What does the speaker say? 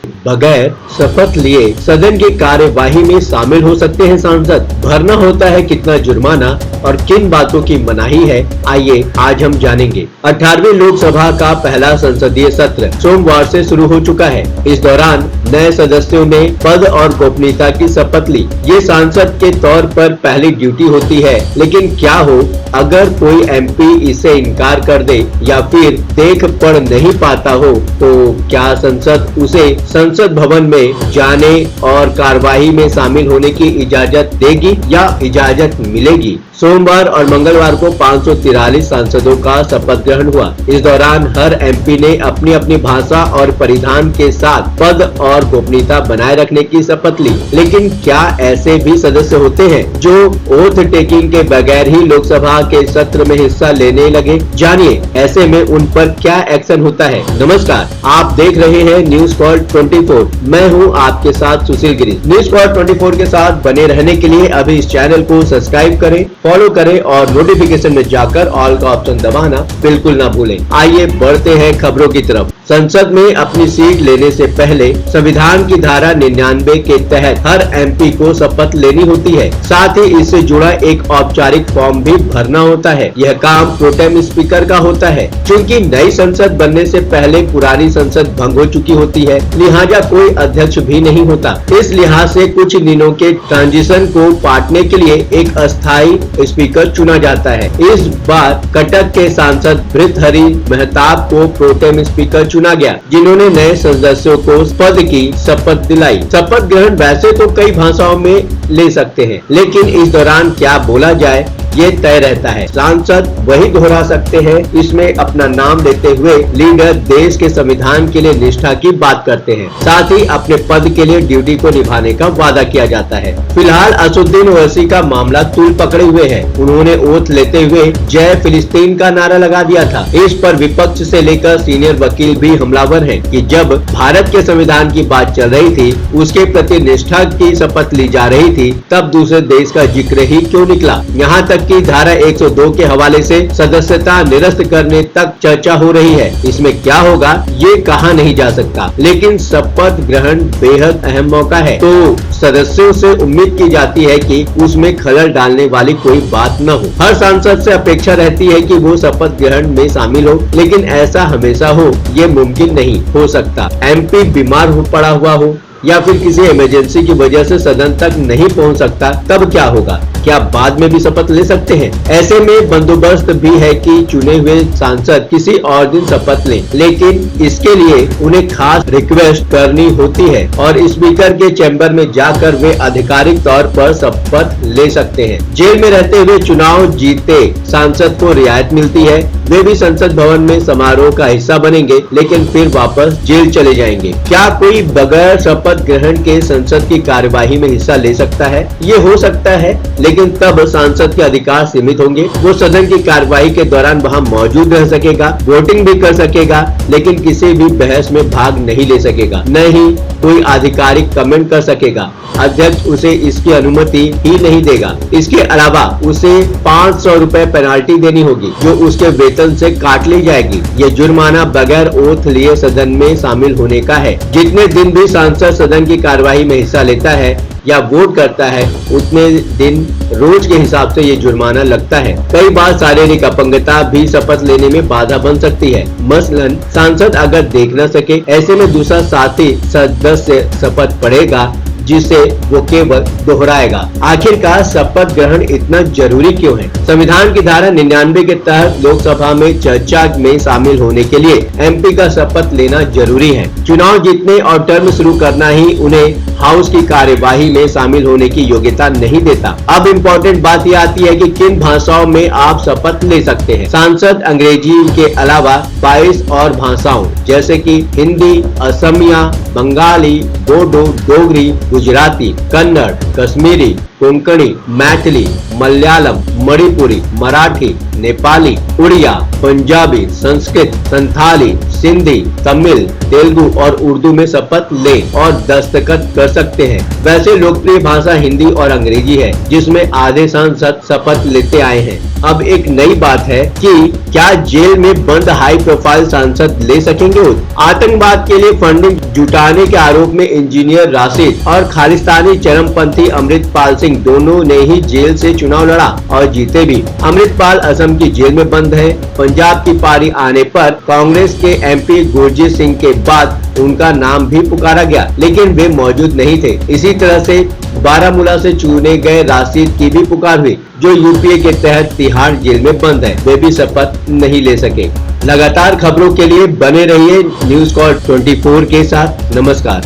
बगैर शपथ लिए सदन की कार्यवाही में शामिल हो सकते हैं सांसद। भरना होता है कितना जुर्माना और किन बातों की मनाही है, आइए आज हम जानेंगे। 18वीं लोकसभा का पहला संसदीय सत्र सोमवार से शुरू हो चुका है। इस दौरान नए सदस्यों ने पद और गोपनीयता की शपथ ली। ये सांसद के तौर पर पहली ड्यूटी होती है, लेकिन क्या हो अगर कोई एमपी इसे इनकार कर दे या फिर देख पढ़ नहीं पाता हो, तो क्या संसद उसे संसद भवन में जाने और कार्यवाही में शामिल होने की इजाजत देगी या इजाजत मिलेगी? सोमवार और मंगलवार को 543 सांसदों का शपथ ग्रहण हुआ। इस दौरान हर एमपी ने अपनी अपनी भाषा और परिधान के साथ पद और गोपनीयता बनाए रखने की शपथ ली। लेकिन क्या ऐसे भी सदस्य होते हैं जो ओथ टेकिंग के बगैर ही लोकसभा के सत्र में हिस्सा लेने लगे? जानिए ऐसे में उन पर क्या एक्शन होता है। नमस्कार, आप देख रहे हैं न्यूज स्पॉट 24। मैं हूं आपके साथ सुशील गिरी। न्यूज स्पॉट 24 के साथ बने रहने के लिए अभी इस चैनल को सब्सक्राइब करें, फॉलो करें और नोटिफिकेशन में जाकर ऑल का ऑप्शन दबाना बिल्कुल ना भूलें। आइए बढ़ते हैं खबरों की तरफ। संसद में अपनी सीट लेने से पहले संविधान की धारा 99 के तहत हर एमपी को शपथ लेनी होती है। साथ ही इससे जुड़ा एक औपचारिक फॉर्म भी भरना होता है। यह काम प्रोटेम स्पीकर का होता है। क्योंकि नई संसद बनने से पहले पुरानी संसद भंग हो चुकी होती है, लिहाजा कोई अध्यक्ष भी नहीं होता। इस लिहाज से कुछ दिनों के ट्रांजिशन को पाटने के लिए एक अस्थायी स्पीकर चुना जाता है। इस बार कटक के सांसद भृतहरि मेहताब को प्रोटेम स्पीकर चुना गया, जिन्होंने नए सदस्यों को पद की शपथ दिलाई। शपथ ग्रहण वैसे तो कई भाषाओं में ले सकते हैं, लेकिन इस दौरान क्या बोला जाए ये तय रहता है। सांसद वही दोहरा सकते हैं। इसमें अपना नाम लेते हुए लीडर देश के संविधान के लिए निष्ठा की बात करते हैं। साथ ही अपने पद के लिए ड्यूटी को निभाने का वादा किया जाता है। फिलहाल असदुद्दीन ओवैसी का मामला तूल पकड़े हुए है। उन्होंने ओथ लेते हुए जय फिलिस्तीन का नारा लगा दिया था। इस पर विपक्ष से लेकर सीनियर वकील भी हमलावर हैं कि जब भारत के संविधान की बात चल रही थी, उसके प्रति निष्ठा की शपथ ली जा रही थी, तब दूसरे देश का जिक्र ही क्यों निकला? यहाँ तक की धारा 102 के हवाले से सदस्यता निरस्त करने तक चर्चा हो रही है। इसमें क्या होगा ये कहा नहीं जा सकता, लेकिन शपथ ग्रहण बेहद अहम मौका है, तो सदस्यों से उम्मीद की जाती है कि उसमें खलल डालने वाली कोई बात न हो। हर सांसद से अपेक्षा रहती है कि वो शपथ ग्रहण में शामिल हो, लेकिन ऐसा हमेशा हो ये मुमकिन नहीं हो सकता। एमपी बीमार हो पड़ा हुआ हो या फिर किसी इमरजेंसी की वजह से सदन तक नहीं पहुंच सकता, तब क्या होगा? क्या बाद में भी शपथ ले सकते हैं? ऐसे में बंदोबस्त भी है कि चुने हुए सांसद किसी और दिन शपथ लें, लेकिन इसके लिए उन्हें खास रिक्वेस्ट करनी होती है और स्पीकर के चैम्बर में जाकर वे आधिकारिक तौर पर शपथ ले सकते हैं। जेल में रहते हुए चुनाव जीते सांसद को रियायत मिलती है। वे भी संसद भवन में समारोह का हिस्सा बनेंगे, लेकिन फिर वापस जेल चले जाएंगे। क्या कोई बगैर शपथ ग्रहण के संसद की कार्यवाही में हिस्सा ले सकता है? ये हो सकता है, लेकिन तब सांसद के अधिकार सीमित होंगे। वो सदन की कार्यवाही के दौरान वहां मौजूद रह सकेगा, वोटिंग भी कर सकेगा, लेकिन किसी भी बहस में भाग नहीं ले सकेगा, न ही कोई आधिकारिक कमेंट कर सकेगा। अध्यक्ष उसे इसकी अनुमति ही नहीं देगा। इसके अलावा उसे 500 रुपए पेनाल्टी देनी होगी, जो उसके वेतन से काट ली जाएगी। ये जुर्माना बगैर ओथ लिए सदन में शामिल होने का है। जितने दिन भी सांसद सदन की कार्यवाही में हिस्सा लेता है या वोट करता है, उतने दिन रोज के हिसाब से ये जुर्माना लगता है। कई बार शारीरिक अपंगता भी शपथ लेने में बाधा बन सकती है। मसलन सांसद अगर देख न सके, ऐसे में दूसरा साथी सदस्य शपथ पढ़ेगा, जिसे वो केवल दोहराएगा। आखिरकार शपथ ग्रहण इतना जरूरी क्यों है? संविधान की धारा 99 के तहत लोकसभा में चर्चा में शामिल होने के लिए एमपी का शपथ लेना जरूरी है। चुनाव जीतने और टर्म शुरू करना ही उन्हें हाउस की कार्यवाही में शामिल होने की योग्यता नहीं देता। अब इम्पोर्टेंट बात यह आती है कि किन भाषाओं में आप शपथ ले सकते हैं। सांसद अंग्रेजी के अलावा 22 और भाषाओं जैसे कि हिंदी, असमिया, बंगाली, बोडो, डोगरी, गुजराती, कन्नड़, कश्मीरी, कोंकणी, मैथिली, मलयालम, मणिपुरी, मराठी, नेपाली, उड़िया, पंजाबी, संस्कृत, संथाली, सिंधी, तमिल, तेलुगु और उर्दू में शपथ ले और दस्तखत कर सकते हैं। वैसे लोकप्रिय भाषा हिंदी और अंग्रेजी है, जिसमें आधे सांसद शपथ लेते आए हैं। अब एक नई बात है कि क्या जेल में बंद हाई प्रोफाइल सांसद ले सकेंगे? आतंकवाद के लिए फंडिंग जुटाने के आरोप में इंजीनियर राशिद और खालिस्तानी चरमपंथी अमृतपाल सिंह दोनों ने ही जेल से चुनाव लड़ा और जीते भी। अमृतपाल असम की जेल में बंद है। पंजाब की पारी आने पर कांग्रेस के एमपी गुरजीत सिंह के बाद उनका नाम भी पुकारा गया, लेकिन वे मौजूद नहीं थे। इसी तरह से बारामूला से चुने गए राशिद की भी पुकार हुई, जो यूपीए के तहत तिहाड़ जेल में बंद है। वे भी शपथ नहीं ले सके। लगातार खबरों के लिए बने रहिए न्यूज़ कॉल 24 के साथ। नमस्कार।